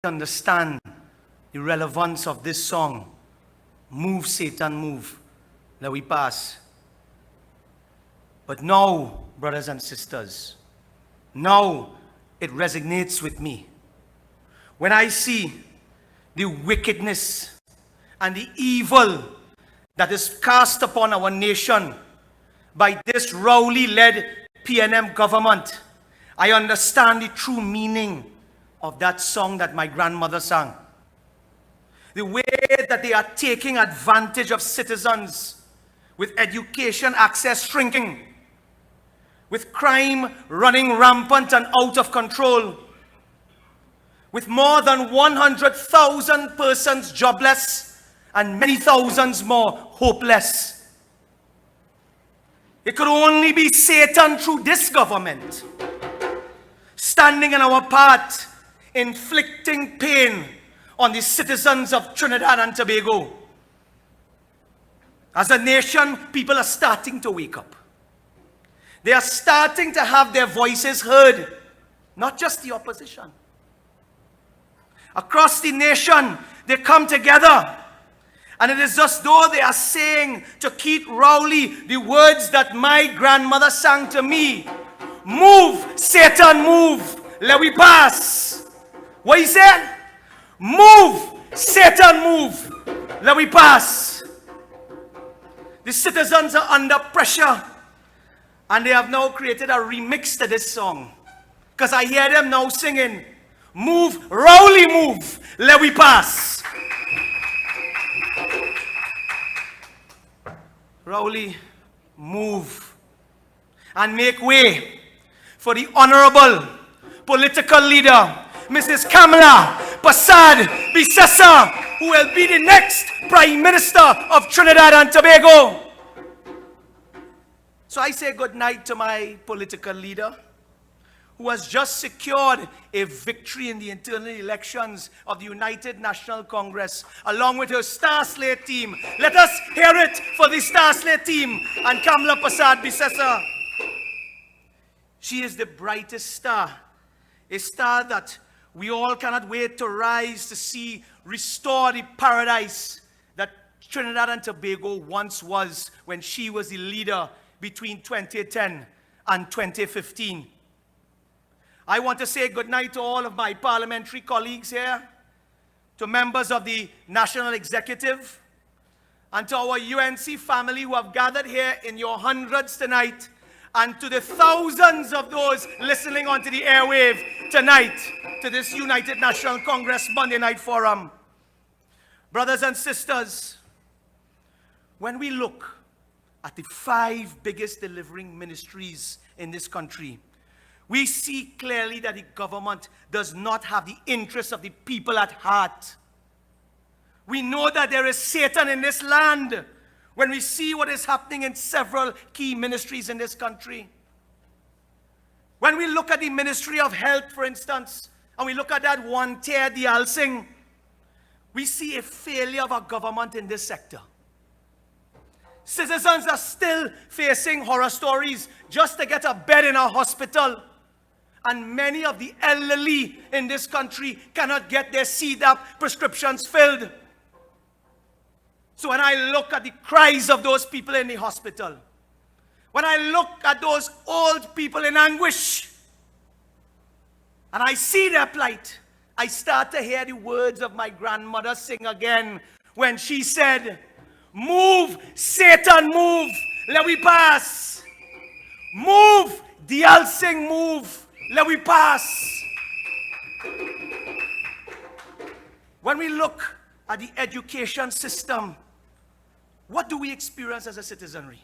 understand the relevance of this song, Move, Satan, Move, let we pass. But now, brothers and sisters, now it resonates with me. When I see the wickedness and the evil that is cast upon our nation by this Rowley-led PNM government, I understand the true meaning of that song that my grandmother sang. The way that they are taking advantage of citizens with education access shrinking, with crime running rampant and out of control, with more than 100,000 persons jobless and many thousands more hopeless. It could only be Satan through this government standing in our path, inflicting pain on the citizens of Trinidad and Tobago. As a nation, people are starting to wake up. They are starting to have their voices heard, not just the opposition. Across the nation, they come together, and it is just though they are saying to Keith Rowley the words that my grandmother sang to me: move, Satan, move, let we pass. What he said? Move, Satan, move, let we pass. The citizens are under pressure, and they have now created a remix to this song, because I hear them now singing, move, Rowley, move, let we pass. Rowley, move and make way for the honorable political leader, Mrs. Kamala Persad-Bissessar, who will be the next Prime Minister of Trinidad and Tobago. So I say good night to my political leader, who has just secured a victory in the internal elections of the United National Congress, along with her Star Slate team. Let us hear it for the Star Slate team and Kamala Persad-Bissessar. She is the brightest star, a star that we all cannot wait to rise to see restore the paradise that Trinidad and Tobago once was when she was the leader between 2010 and 2015. I want to say goodnight to all of my parliamentary colleagues here, to members of the National Executive, and to our UNC family who have gathered here in your hundreds tonight, and to the thousands of those listening onto the airwave tonight to this United National Congress Monday Night Forum. Brothers and sisters, when we look at the 5 biggest delivering ministries in this country, we see clearly that the government does not have the interests of the people at heart. We know that there is Satan in this land when we see what is happening in several key ministries in this country. When we look at the Ministry of Health, for instance, and we look at that one Tear Dialsing, we see a failure of our government in this sector. Citizens are still facing horror stories just to get a bed in a hospital. And many of the elderly in this country cannot get their CDAP prescriptions filled. So when I look at the cries of those people in the hospital, when I look at those old people in anguish, and I see their plight, I start to hear the words of my grandmother sing again when she said, move, Satan, move, let we pass. Move, Dialsing, move, let we pass. When we look at the education system, what do we experience as a citizenry?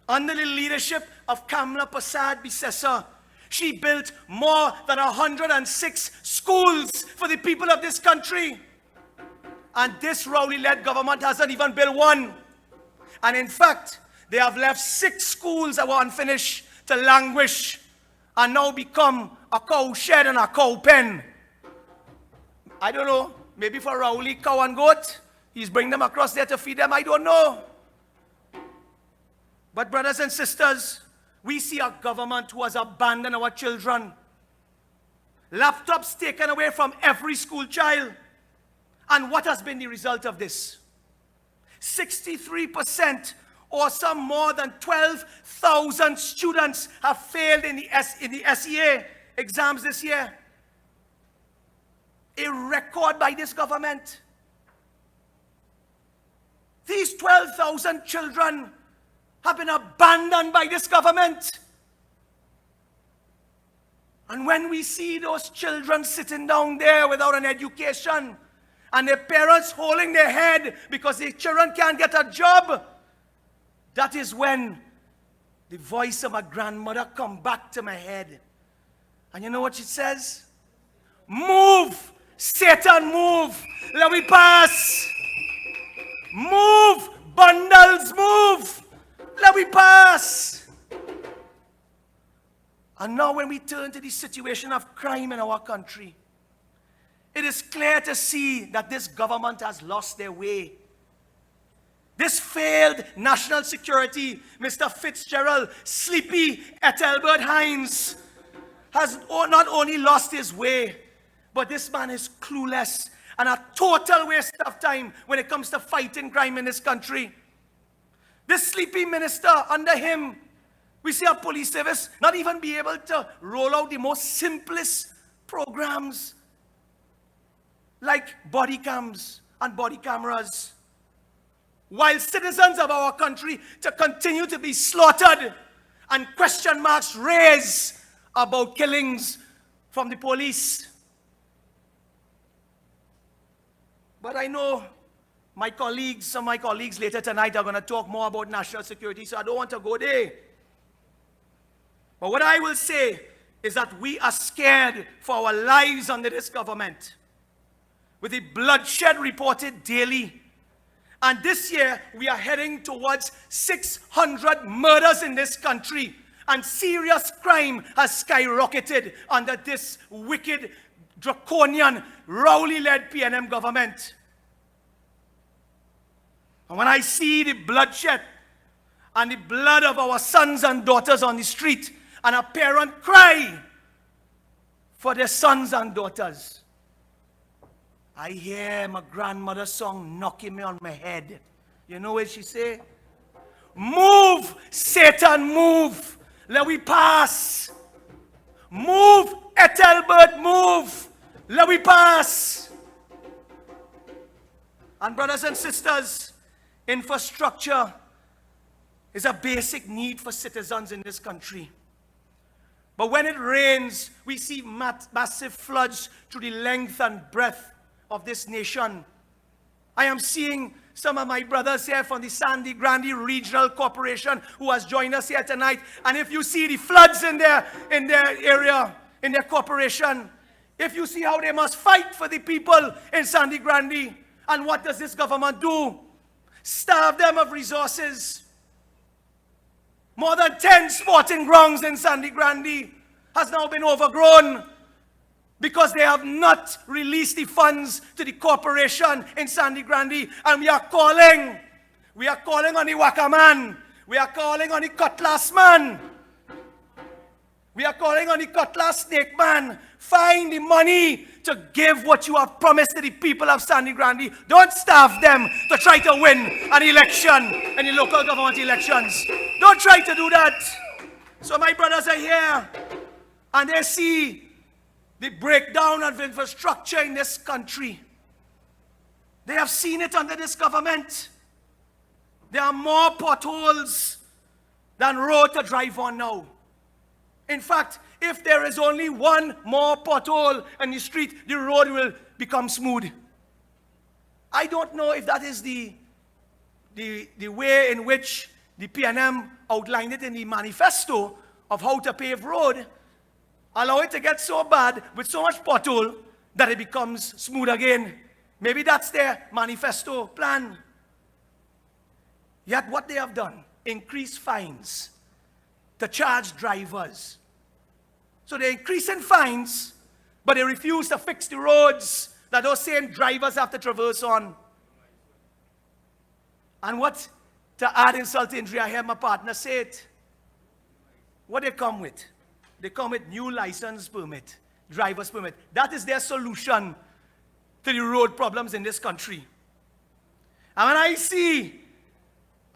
Under the leadership of Kamala Persad-Bissessar, she built more than 106 schools for the people of this country. And this Rowley-led government hasn't even built one. And in fact, they have left 6 schools that were unfinished to languish and now become a cow shed and a cow pen. I don't know, maybe for Rowley, cow and goat, he's bringing them across there to feed them, I don't know. But brothers and sisters, we see a government who has abandoned our children. laptops taken away from every school child. And what has been the result of this? 63% or some more than 12,000 students have failed in the SEA exams this year. A record by this government. These 12,000 children have been abandoned by this government. And when we see those children sitting down there without an education, and their parents holding their head because their children can't get a job, that is when the voice of my grandmother come back to my head. And you know what she says? Move, Satan, move. Let me pass. Move, bundles, move. Let me pass. And now when we turn to the situation of crime in our country, it is clear to see that this government has lost their way. This failed national security, Mr. Fitzgerald, sleepy Ethelbert Hines, has not only lost his way, but this man is clueless and a total waste of time when it comes to fighting crime in this country. This sleepy minister, under him, we see our police service not even be able to roll out the most simplest programs like body cams and body cameras, while citizens of our country to continue to be slaughtered and question marks raised about killings from the police. But I know my colleagues, some of my colleagues later tonight are going to talk more about national security, so I don't want to go there. But what I will say is that we are scared for our lives under this government, with the bloodshed reported daily. And this year, we are heading towards 600 murders in this country. And serious crime has skyrocketed under this wicked, draconian, Rowley-led PNM government. And when I see the bloodshed and the blood of our sons and daughters on the street, and a parent cry for their sons and daughters, I hear my grandmother's song knocking me on my head. You know what she say? Move, Satan, move. Let we pass. Move, Ethelbert, move. Let we pass. And brothers and sisters, infrastructure is a basic need for citizens in this country. But when it rains, we see massive floods through the length and breadth of this nation. I am seeing some of my brothers here from the Sandy Grande Regional Corporation who has joined us here tonight. And if you see the floods in their area, in their corporation, if you see how they must fight for the people in Sandy Grande, and what does this government do? Starve them of resources. More than 10 sporting grounds in Sandy Grande has now been overgrown because they have not released the funds to the corporation in Sandy Grande. And we are calling on the Waka man. We are calling on the Cutlass man. We are calling on the Cutlass Snake man. Find the money to give what you have promised to the people of Sandy Grande. Don't starve them to try to win an election in the local government elections. Don't try to do that. So my brothers are here, and they see the breakdown of infrastructure in this country. They have seen it under this government. There are more potholes than road to drive on now. In fact, if there is only one more pothole in the street, the road will become smooth. I don't know if that is the way in which the PNM outlined it in the manifesto of how to pave road. Allow it to get so bad with so much pothole that it becomes smooth again. Maybe that's their manifesto plan. Yet what they have done, increase fines to charge drivers. So they're increasing fines, but they refuse to fix the roads that those same drivers have to traverse on. And what, to add insult to injury, I heard my partner say it. What they come with? They come with new license permit. driver's permit. That is their solution to the road problems in this country. And when I see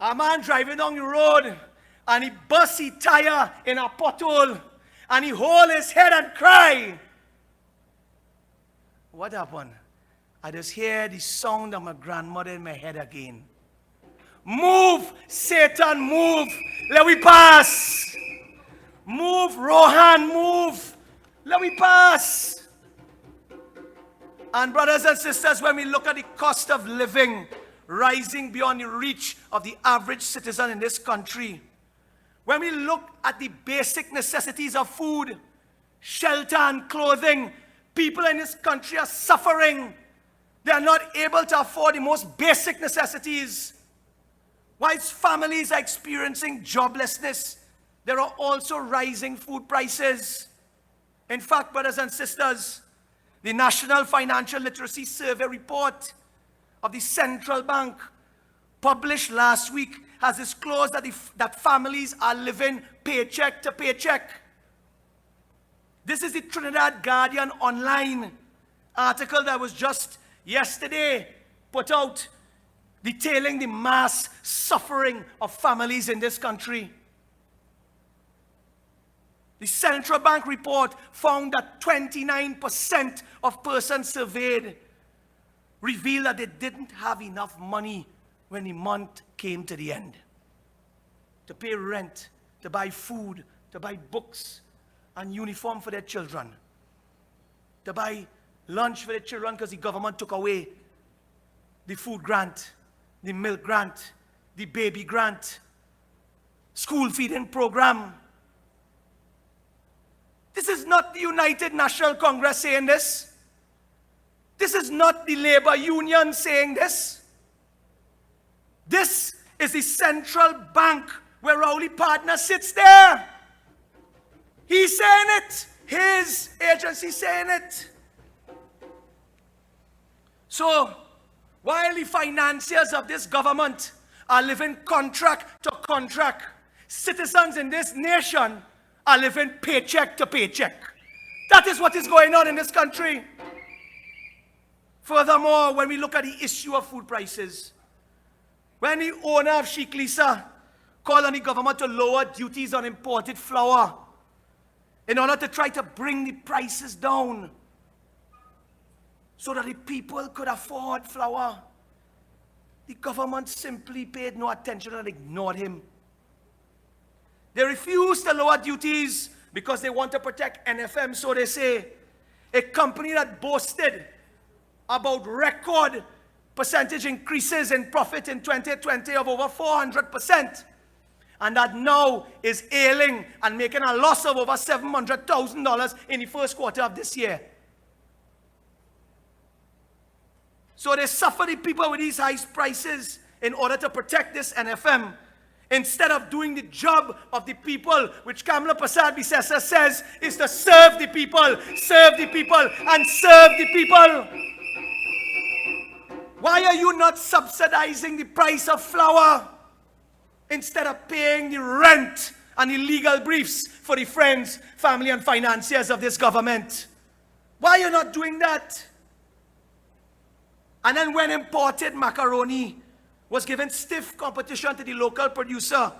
a man driving down the road and he busts his tire in a pothole and he hold his head and cry, what happened? I just hear the sound of my grandmother in my head again. Move, Satan, move. Let we pass. Move, Rohan, move. Let we pass. And brothers and sisters, when we look at the cost of living rising beyond the reach of the average citizen in this country, when we look at the basic necessities of food, shelter, and clothing, people in this country are suffering. They are not able to afford the most basic necessities. Whilst families are experiencing joblessness, there are also rising food prices. In fact, brothers and sisters, the National Financial Literacy Survey report of the Central Bank, published last week, has disclosed that families are living paycheck to paycheck. This is the Trinidad Guardian online article that was just yesterday put out, detailing the mass suffering of families in this country. The Central Bank report found that 29% of persons surveyed revealed that they didn't have enough money when the month came to the end to pay rent, to buy food, to buy books and uniform for their children, to buy lunch for their children because the government took away the food grant, the milk grant, the baby grant, school feeding program. This is not the United National Congress saying this. This is not the labor union saying this. This is the central bank where Rowley Partner sits there. He's saying it. His agency saying it. So, while the financiers of this government are living contract to contract, citizens in this nation are living paycheck to paycheck. That is what is going on in this country. Furthermore, when we look at the issue of food prices, when the owner of Sheikh Lisa called on the government to lower duties on imported flour in order to try to bring the prices down so that the people could afford flour, the government simply paid no attention and ignored him. They refused to lower duties because they want to protect NFM, so they say. A company that boasted about record percentage increases in profit in 2020 of over 400%, and that now is ailing and making a loss of over $700,000 in the first quarter of this year. So they suffer the people with these high prices in order to protect this NFM, instead of doing the job of the people, which Kamala Prasad Bisesa says is to serve the people, and serve the people. Why are you not subsidizing the price of flour instead of paying the rent and the legal briefs for the friends, family, and financiers of this government? Why are you not doing that? And then when imported macaroni was given stiff competition to the local producer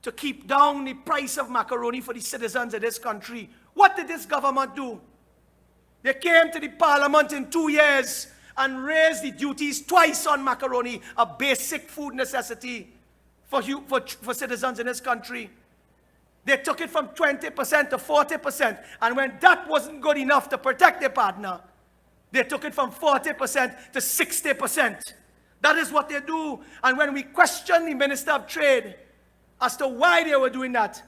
to keep down the price of macaroni for the citizens of this country, what did this government do? They came to the parliament in 2 years and raised the duties twice on macaroni, a basic food necessity for citizens in this country. They took it from 20% to 40%, and when that wasn't good enough to protect their partner, they took it from 40% to 60%. That is what they do. And when we question the Minister of Trade as to why they were doing that,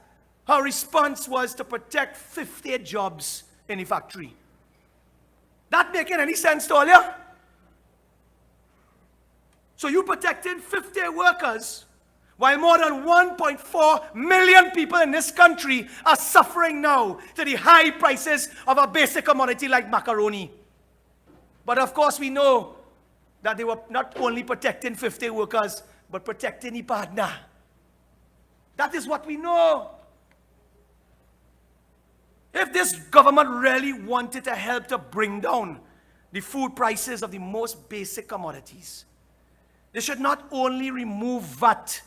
her response was to protect 50 jobs in the factory. That making any sense to all you? So you protected 50 workers while more than 1.4 million people in this country are suffering now to the high prices of a basic commodity like macaroni. But of course we know that they were not only protecting 50 workers, but protecting the partner. That is what we know. If this government really wanted to help to bring down the food prices of the most basic commodities, they should not only remove VAT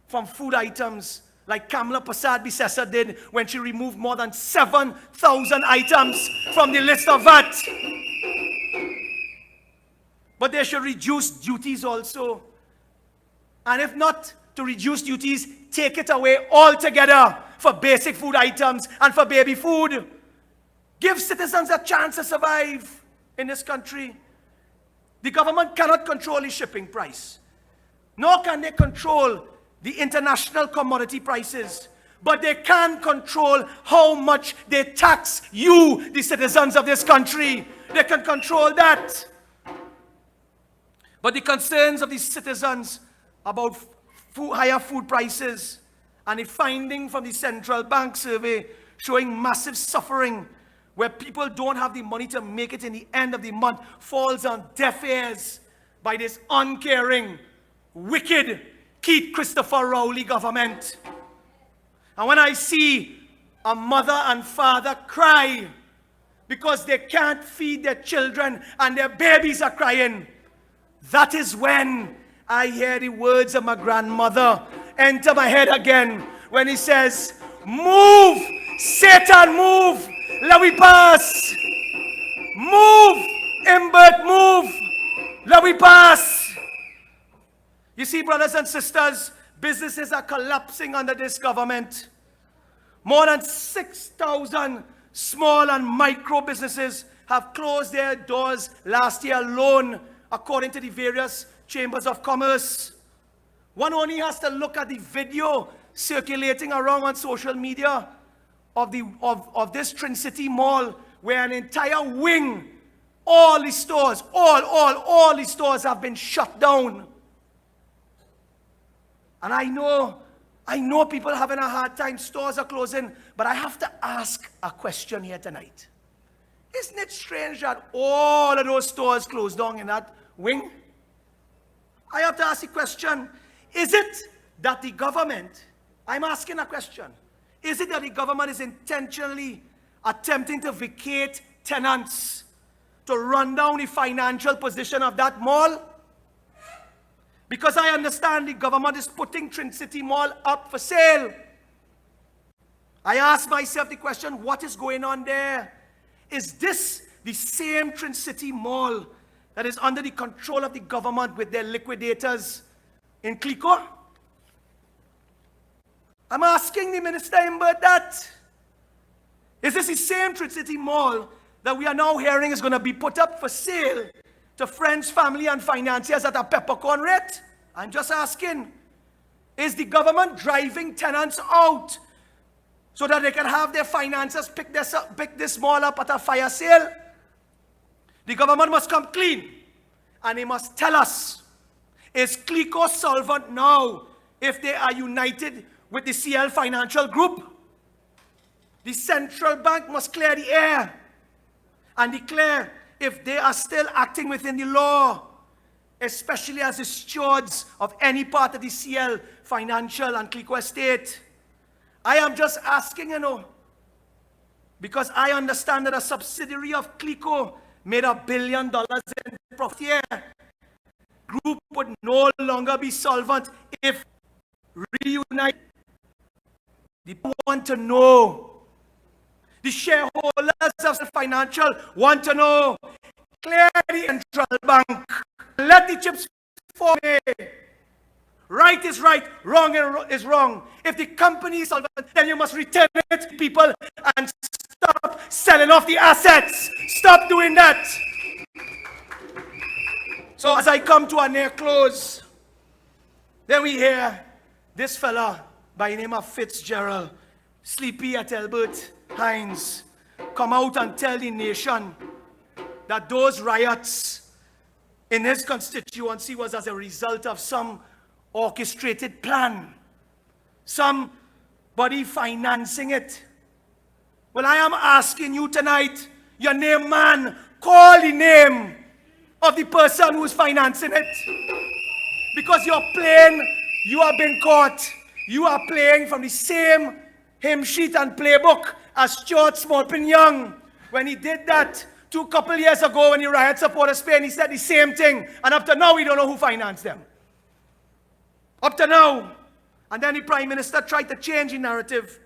from food items like Kamala Prasad-Bissessar did when she removed more than 7,000 items from the list of VAT, but they should reduce duties also. And if not to reduce duties, take it away altogether for basic food items and for baby food. Give citizens a chance to survive in this country. The government cannot control the shipping price, nor can they control the international commodity prices, but they can control how much they tax you, the citizens of this country. They can control that. But the concerns of the citizens about higher food prices and the finding from the central bank survey showing massive suffering where people don't have the money to make it in the end of the month falls on deaf ears by this uncaring, wicked Keith Christopher Rowley government. And when I see a mother and father cry because they can't feed their children and their babies are crying, that is when I hear the words of my grandmother enter my head again when he says, "Move, Satan, move, let we pass. Move, Imbert, move, let we pass." You see, brothers and sisters, businesses are collapsing under this government. More than 6,000 small and micro businesses have closed their doors last year alone, according to the various chambers of commerce. One only has to look at the video circulating around on social media of this Trincity Mall, where an entire wing, all the stores have been shut down. And I know people are having a hard time, stores are closing, but I have to ask a question here tonight. Isn't it strange that all of those stores closed down in that wing? I have to ask the question, is it that the government, I'm asking a question, is it that the government is intentionally attempting to vacate tenants to run down the financial position of that mall? Because I understand the government is putting Trincity Mall up for sale. I ask myself the question, what is going on there? Is this the same Trincity Mall that is under the control of the government with their liquidators in Clico? I'm asking the Minister Imbert that. Is this the same Trincity Mall that we are now hearing is going to be put up for sale to friends, family, and financiers at a peppercorn rate? I'm just asking. Is the government driving tenants out so that they can have their financiers pick this mall up at a fire sale? The government must come clean, and they must tell us, is Clico solvent now if they are united with the CL Financial Group? The central bank must clear the air and declare if they are still acting within the law, especially as the stewards of any part of the CL Financial and Clico estate. I am just asking, because I understand that a subsidiary of Clico made $1 billion in profit here. Group would no longer be solvent if reunited. The people want to know. The shareholders of the financial want to know. Clear the central bank. Let the chips fall away. Right is right, wrong is wrong. If the company is solvent, then you must return it to people and stop selling off the assets. Stop doing that. So as I come to a near close, then we hear this fella by the name of Fitzgerald, sleepy at Albert Hines, come out and tell the nation that those riots in his constituency was as a result of some orchestrated plan, somebody financing it. Well, I am asking you tonight, your name man, call the name of the person who's financing it. Because you're playing, you have been caught. You are playing from the same hymn sheet and playbook as Stuart Smallpin Young, when he did that a couple years ago when he rioted supporters Spain, he said the same thing. And up to now, we don't know who financed them. Up to now. And then the Prime Minister tried to change the narrative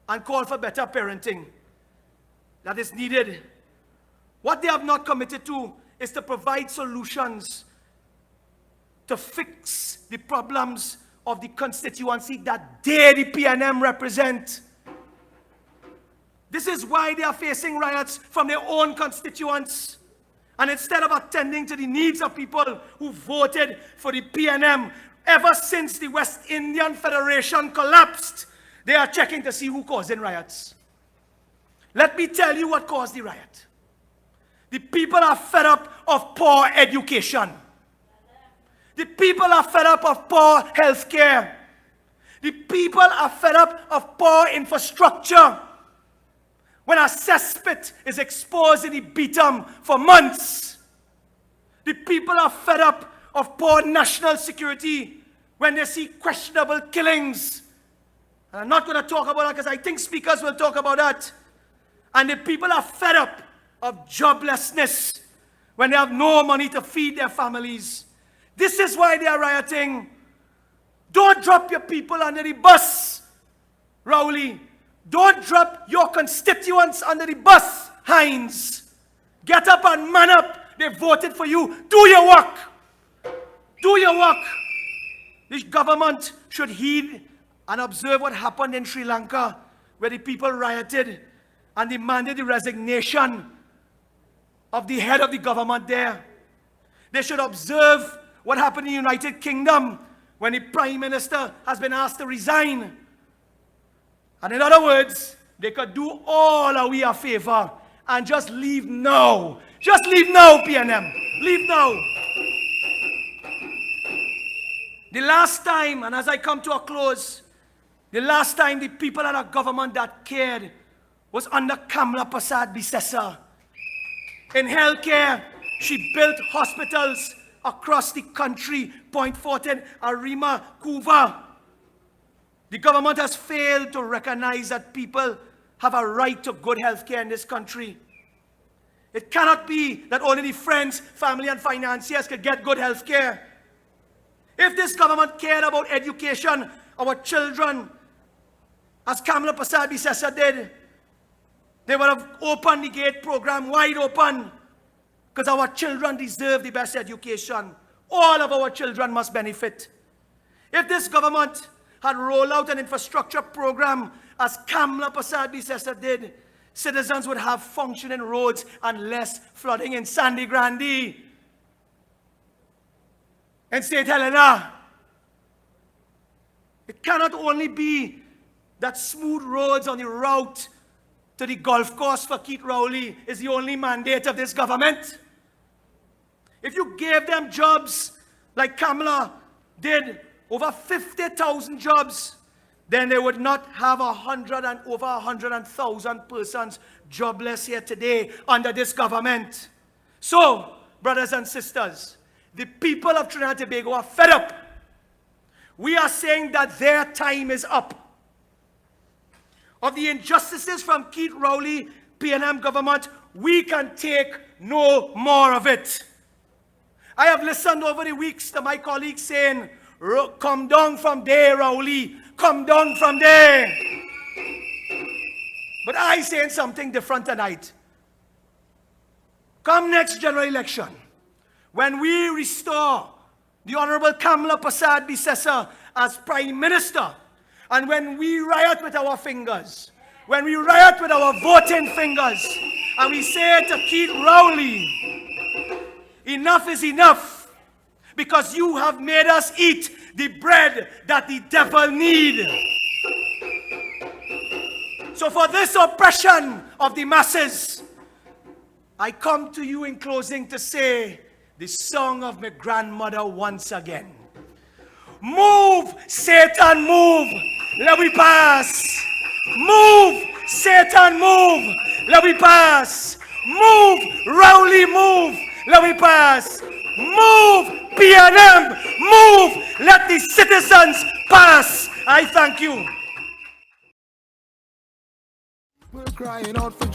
and call for better parenting that is needed. What they have not committed to is to provide solutions to fix the problems of the constituency that they, the PNM, represent. This is why they are facing riots from their own constituents. And instead of attending to the needs of people who voted for the PNM, ever since the West Indian Federation collapsed, they are checking to see who caused riots. Let me tell you what caused the riot. The people are fed up of poor education. The people are fed up of poor health care. The people are fed up of poor infrastructure. When a cesspit is exposed in the Beatum for months, the people are fed up of poor national security when they see questionable killings. And I'm not going to talk about that because I think speakers will talk about that. And the people are fed up of joblessness when they have no money to feed their families. This is why they are rioting. Don't drop your people under the bus, Rowley. Don't drop your constituents under the bus, Hines. Get up and man up. They voted for you. Do your work. Do your work. This government should heed and observe what happened in Sri Lanka, where the people rioted and demanded the resignation of the head of the government there. They should observe what happened in the United Kingdom when the Prime Minister has been asked to resign. And in other words, they could do all of we a favor and just leave now. Just leave now, PNM. Leave now. The last time, and as I come to a close, the last time the people had a government that cared was under Kamla Prasad Bisesa. In healthcare, she built hospitals across the country, Point Fortin, Arima, Kuva. The government has failed to recognize that people have a right to good health care in this country. It cannot be that only the friends, family, and financiers could get good health care. If this government cared about education, our children, as Kamla Prasad Bisesa did, they would have opened the GATE program wide open, because our children deserve the best education. All of our children must benefit. If this government had rolled out an infrastructure program as Kamla Prasad Bisesa did, citizens would have functioning roads and less flooding in Sandy Grande, in St. Helena. It cannot only be that smooth roads on the route to the golf course for Keith Rowley is the only mandate of this government. If you gave them jobs like Kamala did, over 50,000 jobs, then they would not have over 100,000 persons jobless here today under this government. So, brothers and sisters, the people of Trinidad and Tobago are fed up. We are saying that their time is up. Of the injustices from Keith Rowley, PNM government, we can take no more of it. I have listened over the weeks to my colleagues saying, come down from there, Rowley. Come down from there. But I saying something different tonight. Come next general election, when we restore the Honorable Kamla Prasad Bisesa as Prime Minister, and when we riot with our fingers, when we riot with our voting fingers, and we say to Keith Rowley, enough is enough, because you have made us eat the bread that the devil need. So for this oppression of the masses, I come to you in closing to say the song of my grandmother once again. Move, Satan, move. Let we pass. Move, Satan, move. Let we pass. Move, Rowley, move. Let we pass. Move, PNM, move. Let the citizens pass. I thank you. crying out for